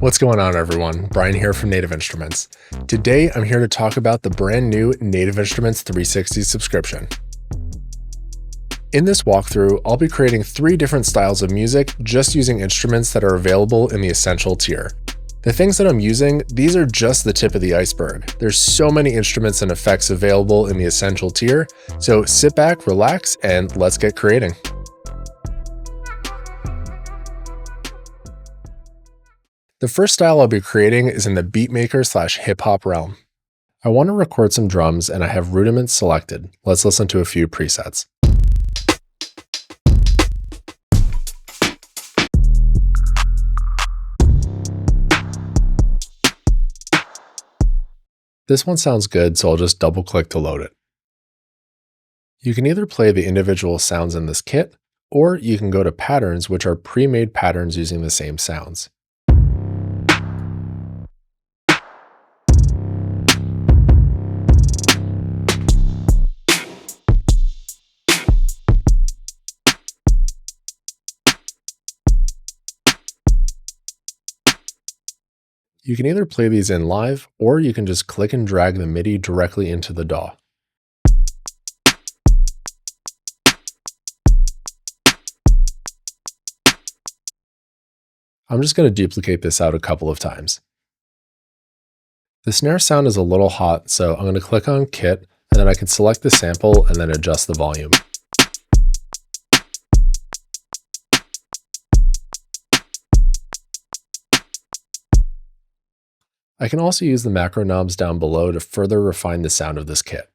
What's going on, everyone? Brian here from Native Instruments. Today, I'm here to talk about the brand new Native Instruments 360 subscription. In this walkthrough, I'll be creating 3 different styles of music just using instruments that are available in the Essential tier. The things that I'm using, these are just the tip of the iceberg. There's so many instruments and effects available in the Essential tier, so sit back, relax, and let's get creating. The first style I'll be creating is in the Beatmaker / hip-hop realm. I want to record some drums and I have Rudiments selected. Let's listen to a few presets. This one sounds good, so I'll just double-click to load it. You can either play the individual sounds in this kit, or you can go to patterns, which are pre-made patterns using the same sounds. You can either play these in live, or you can just click and drag the MIDI directly into the DAW. I'm just going to duplicate this out a couple of times. The snare sound is a little hot, so I'm going to click on Kit, and then I can select the sample and then adjust the volume. I can also use the macro knobs down below to further refine the sound of this kit.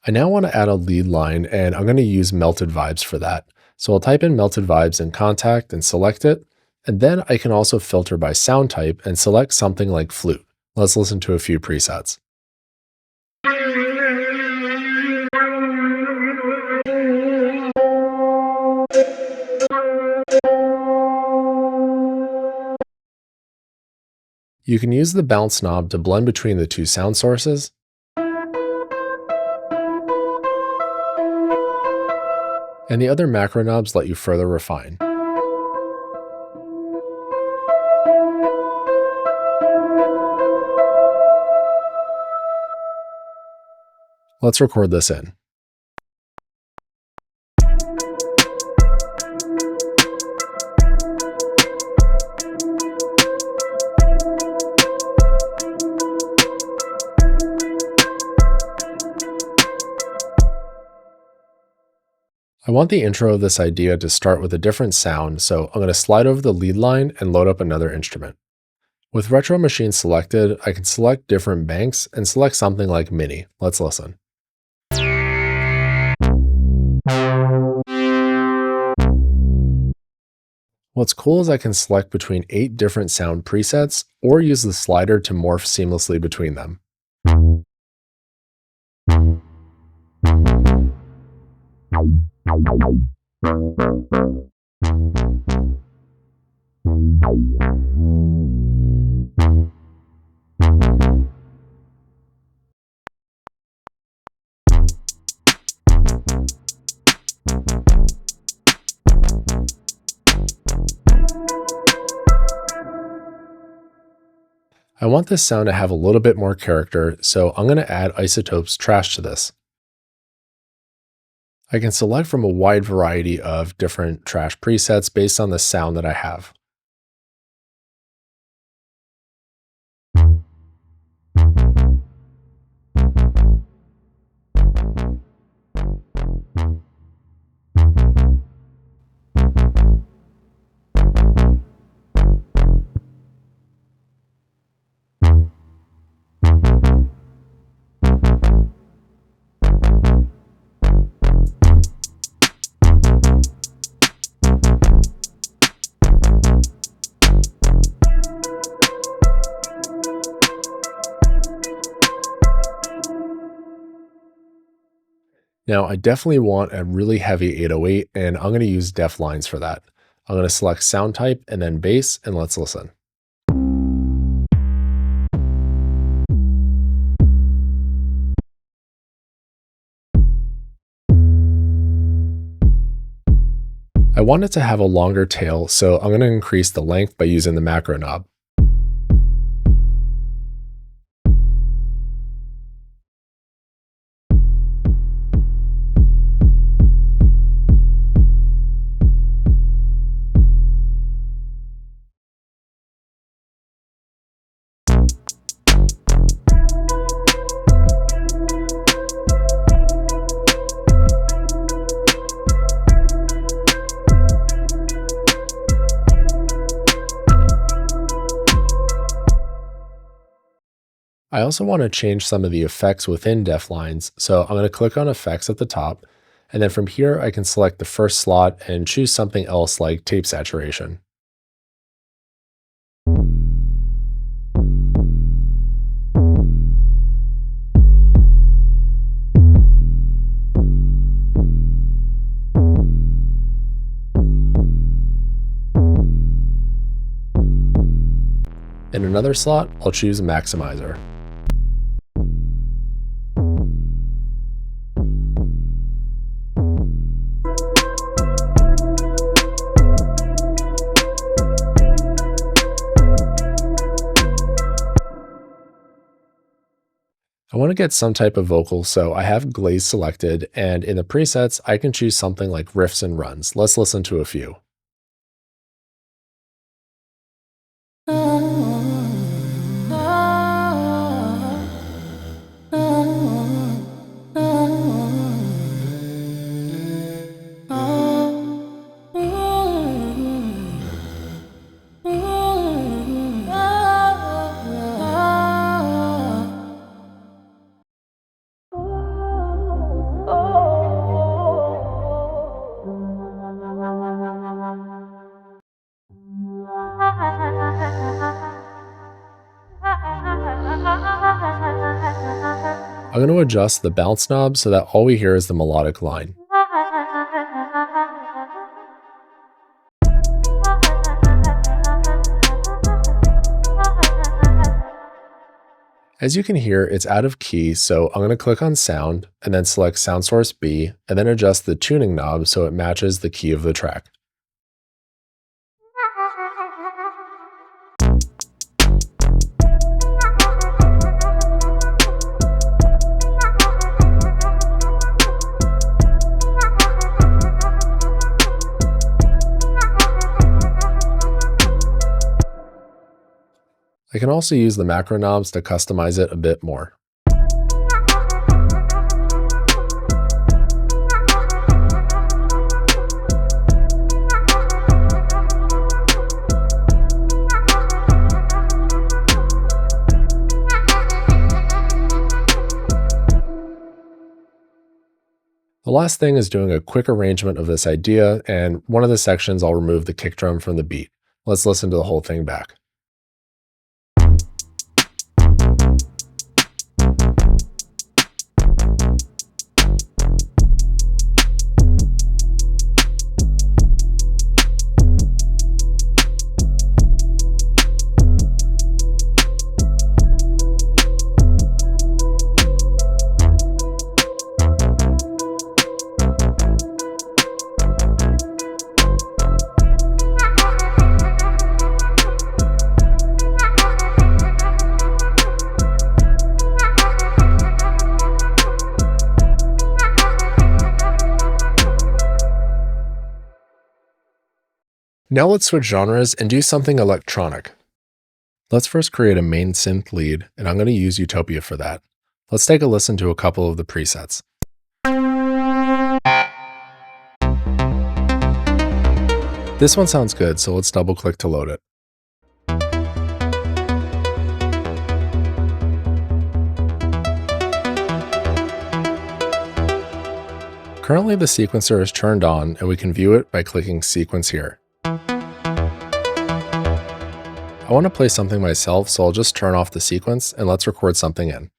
I now want to add a lead line, and I'm going to use Melted Vibes for that. So I'll type in Melted Vibes in Contact and select it. And then I can also filter by sound type and select something like flute. Let's listen to a few presets. You can use the bounce knob to blend between the 2 sound sources. And the other macro knobs let you further refine. Let's record this in. I want the intro of this idea to start with a different sound, so I'm going to slide over the lead line and load up another instrument. With Retro Maschine selected, I can select different banks and select something like MIDI. Let's listen. What's cool is I can select between 8 different sound presets or use the slider to morph seamlessly between them. I want this sound to have a little bit more character, so I'm going to add iZotope's trash to this. I can select from a wide variety of different trash presets based on the sound that I have. Now, I definitely want a really heavy 808, and I'm going to use Deft Lines for that. I'm going to select sound type and then bass, and let's listen. I want it to have a longer tail, so I'm going to increase the length by using the macro knob. I also want to change some of the effects within Deft Lines, so I'm going to click on Effects at the top, and then from here I can select the first slot and choose something else like tape saturation. In another slot, I'll choose Maximizer. I want to get some type of vocal, so I have Glaze selected, and in the presets, I can choose something like riffs and runs. Let's listen to a few. I'm going to adjust the bounce knob so that all we hear is the melodic line. As you can hear, it's out of key, so I'm going to click on Sound, and then select Sound Source B, and then adjust the tuning knob so it matches the key of the track. I can also use the macro knobs to customize it a bit more. The last thing is doing a quick arrangement of this idea, and one of the sections I'll remove the kick drum from the beat. Let's listen to the whole thing back. Now let's switch genres and do something electronic. Let's first create a main synth lead, and I'm going to use Utopia for that. Let's take a listen to a couple of the presets. This one sounds good, so let's double click to load it. Currently the sequencer is turned on, and we can view it by clicking Sequence here. I want to play something myself, so I'll just turn off the sequence and let's record something in.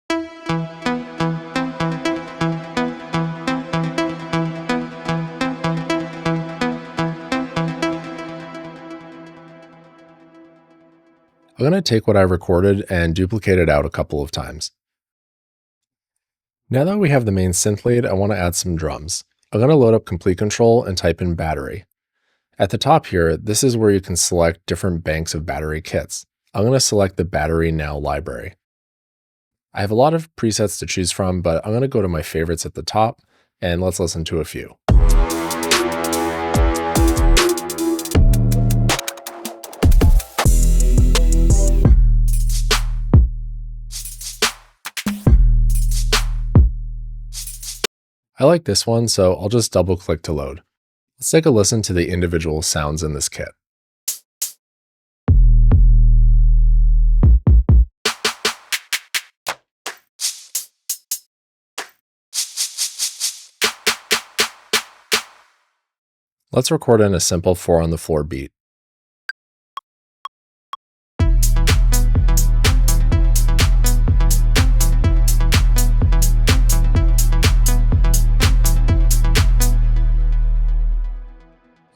I'm going to take what I recorded and duplicate it out a couple of times. Now that we have the main synth lead, I want to add some drums. I'm going to load up Complete Control and type in battery. At the top here, this is where you can select different banks of battery kits. I'm going to select the Battery Now library. I have a lot of presets to choose from, but I'm going to go to my favorites at the top, and let's listen to a few. I like this one, so I'll just double click to load. Let's take a listen to the individual sounds in this kit. Let's record in a simple 4 on the floor beat.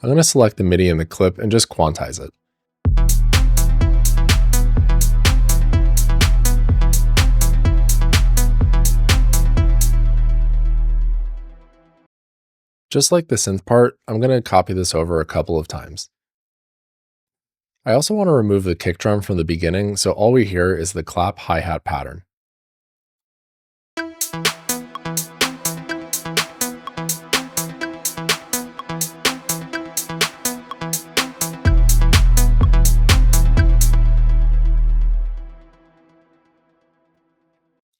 I'm going to select the MIDI in the clip and just quantize it. Just like the synth part, I'm going to copy this over a couple of times. I also want to remove the kick drum from the beginning, so all we hear is the clap hi-hat pattern.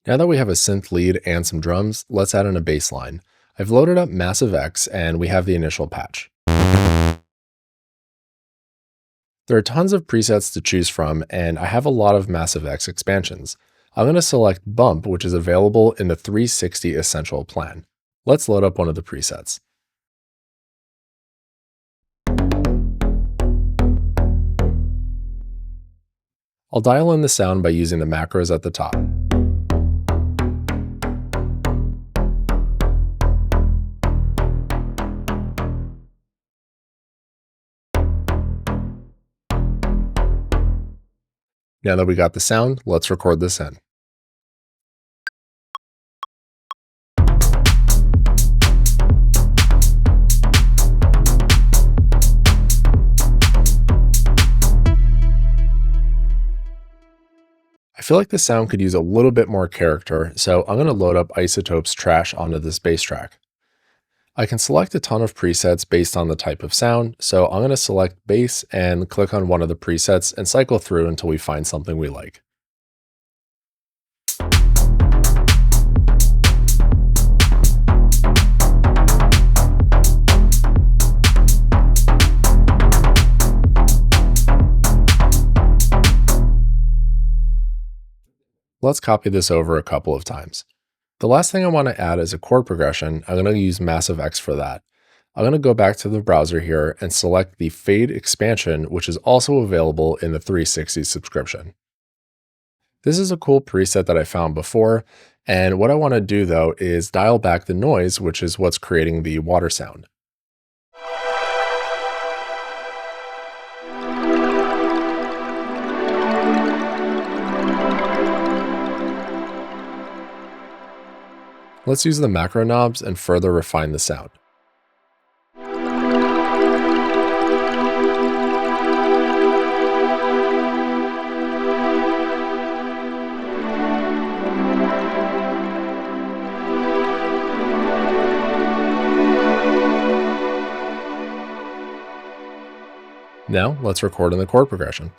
Now that we have a synth lead and some drums, let's add in a bass line. I've loaded up Massive X and we have the initial patch. There are tons of presets to choose from, and I have a lot of Massive X expansions. I'm going to select Bump, which is available in the 360 Essential plan. Let's load up one of the presets. I'll dial in the sound by using the macros at the top. Now that we got the sound, let's record this in. I feel like the sound could use a little bit more character, so I'm going to load up iZotope's trash onto this bass track. I can select a ton of presets based on the type of sound, so I'm going to select bass and click on one of the presets and cycle through until we find something we like. Let's copy this over a couple of times. The last thing I want to add is a chord progression. I'm going to use Massive X for that. I'm going to go back to the browser here and select the Fade expansion, which is also available in the 360 subscription. This is a cool preset that I found before, and what I want to do though is dial back the noise, which is what's creating the water sound. Let's use the macro knobs and further refine the sound. Now let's record in the chord progression.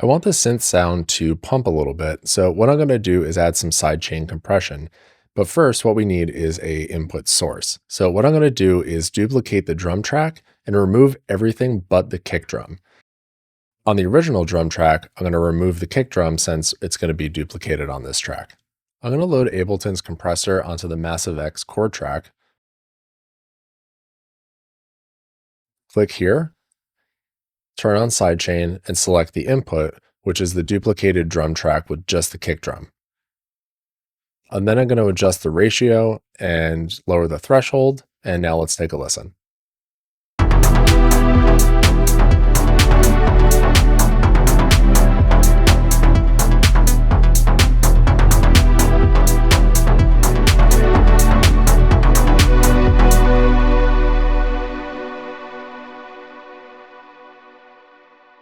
I want the synth sound to pump a little bit, so what I'm going to do is add some sidechain compression. But first, what we need is a input source. So what I'm going to do is duplicate the drum track and remove everything but the kick drum. On the original drum track, I'm going to remove the kick drum since it's going to be duplicated on this track. I'm going to load Ableton's compressor onto the Massive X chord track. Click here, turn on sidechain, and select the input, which is the duplicated drum track with just the kick drum. And then I'm going to adjust the ratio and lower the threshold, and now let's take a listen.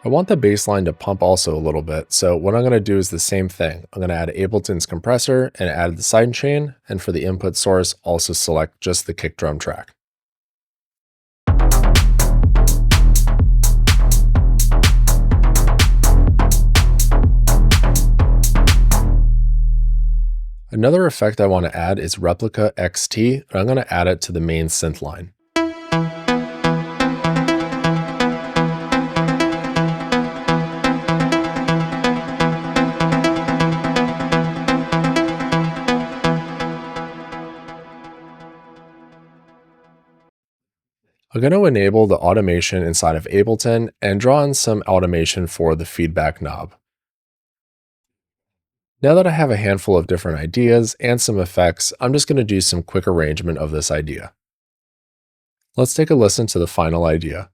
I want the bass line to pump also a little bit, so what I'm going to do is the same thing. I'm going to add Ableton's compressor and add the sidechain, and for the input source, also select just the kick drum track. Another effect I want to add is Replika XT, and I'm going to add it to the main synth line. I'm going to enable the automation inside of Ableton and draw in some automation for the feedback knob. Now that I have a handful of different ideas and some effects, I'm just going to do some quick arrangement of this idea. Let's take a listen to the final idea.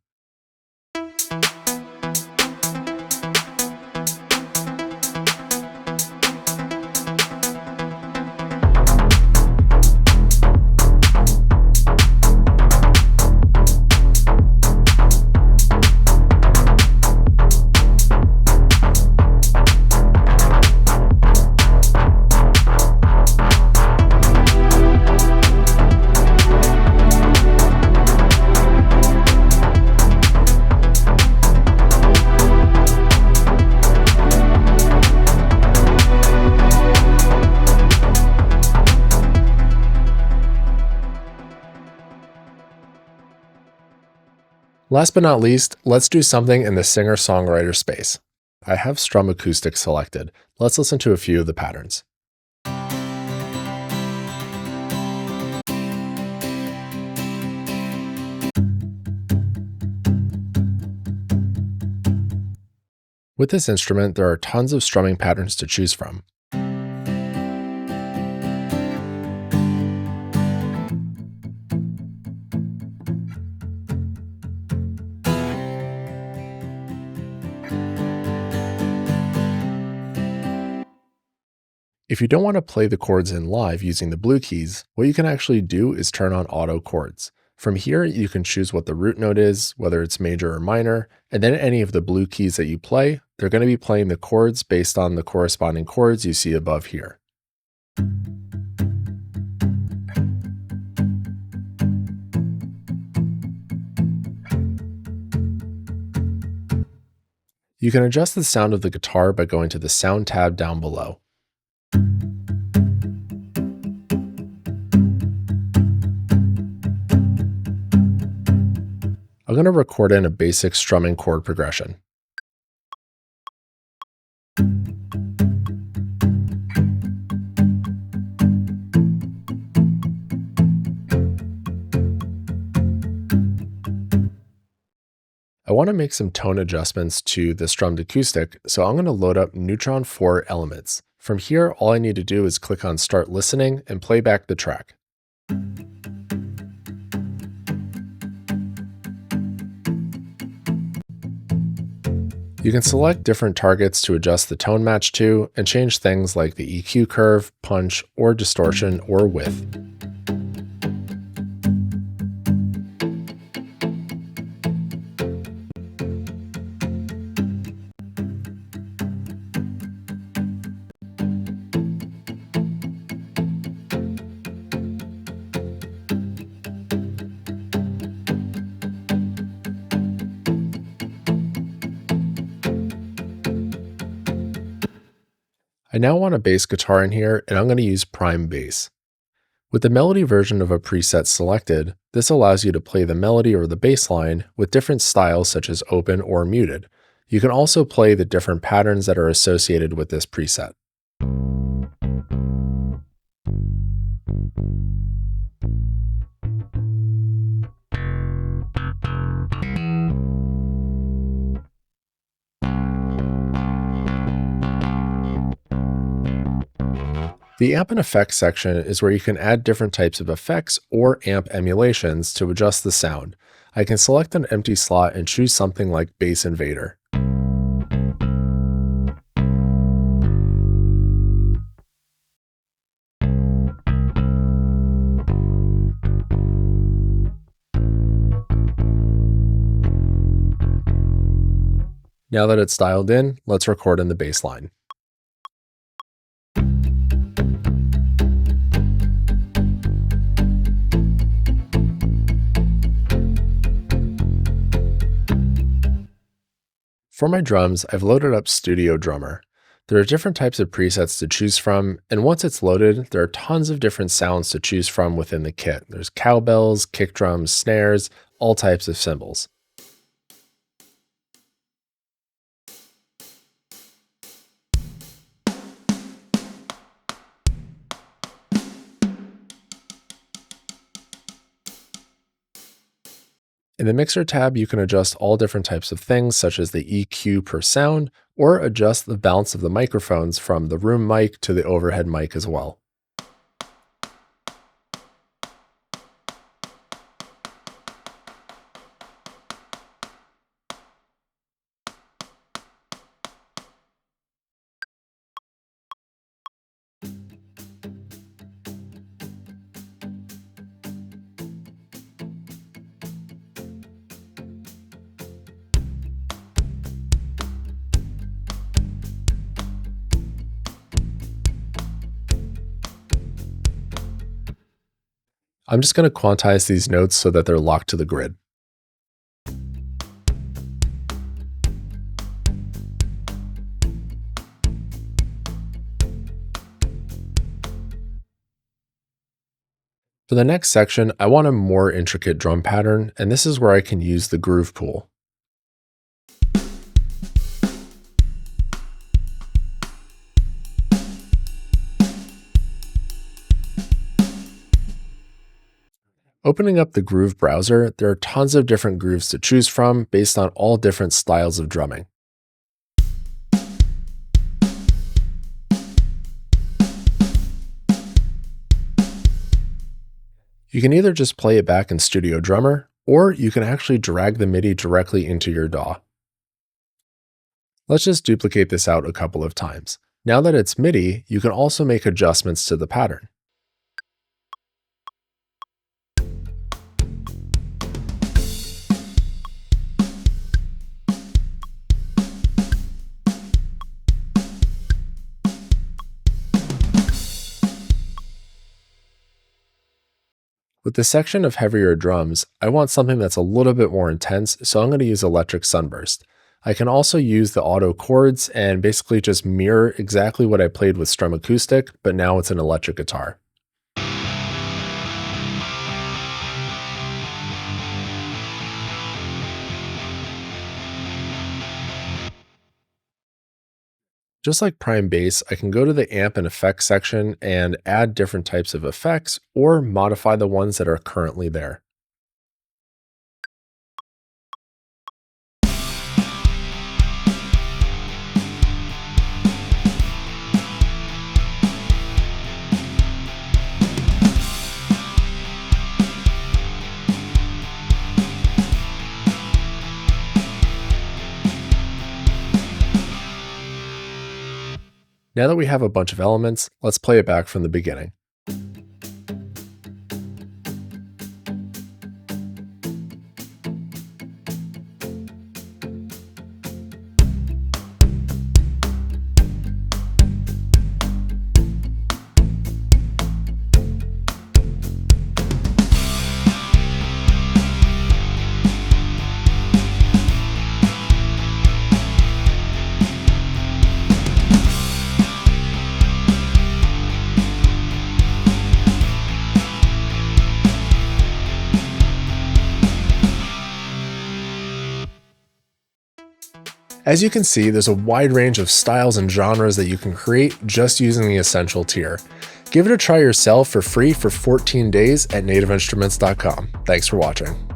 Last but not least, let's do something in the singer-songwriter space. I have Strummed Acoustic selected. Let's listen to a few of the patterns. With this instrument, there are tons of strumming patterns to choose from. If you don't want to play the chords in live using the blue keys, what you can actually do is turn on auto chords. From here, you can choose what the root note is, whether it's major or minor, and then any of the blue keys that you play, they're going to be playing the chords based on the corresponding chords you see above here. You can adjust the sound of the guitar by going to the Sound tab down below. I'm going to record in a basic strumming chord progression. I want to make some tone adjustments to the Strummed Acoustic, so I'm going to load up Neutron 4 Elements. From here, all I need to do is click on Start Listening and play back the track. You can select different targets to adjust the tone match to and change things like the EQ curve, punch, or distortion, or width. I now want a bass guitar in here, and I'm going to use Prime Bass. With the melody version of a preset selected, this allows you to play the melody or the bass line with different styles such as open or muted. You can also play the different patterns that are associated with this preset. The amp and effects section is where you can add different types of effects or amp emulations to adjust the sound. I can select an empty slot and choose something like Bass Invader. Now that it's dialed in, let's record in the bass line. For my drums, I've loaded up Studio Drummer. There are different types of presets to choose from, and once it's loaded, there are tons of different sounds to choose from within the kit. There's cowbells, kick drums, snares, all types of cymbals. In the Mixer tab, you can adjust all different types of things, such as the EQ per sound, or adjust the balance of the microphones from the room mic to the overhead mic as well. I'm just going to quantize these notes so that they're locked to the grid. For the next section, I want a more intricate drum pattern, and this is where I can use the groove pool. Opening up the Groove browser, there are tons of different grooves to choose from based on all different styles of drumming. You can either just play it back in Studio Drummer, or you can actually drag the MIDI directly into your DAW. Let's just duplicate this out a couple of times. Now that it's MIDI, you can also make adjustments to the pattern. With the section of heavier drums, I want something that's a little bit more intense, so I'm going to use Electric Sunburst. I can also use the auto chords and basically just mirror exactly what I played with Strummed Acoustic, but now it's an electric guitar. Just like Prime Bass, I can go to the amp and effects section and add different types of effects or modify the ones that are currently there. Now that we have a bunch of elements, let's play it back from the beginning. As you can see, there's a wide range of styles and genres that you can create just using the Essential tier. Give it a try yourself for free for 14 days at nativeinstruments.com. Thanks for watching.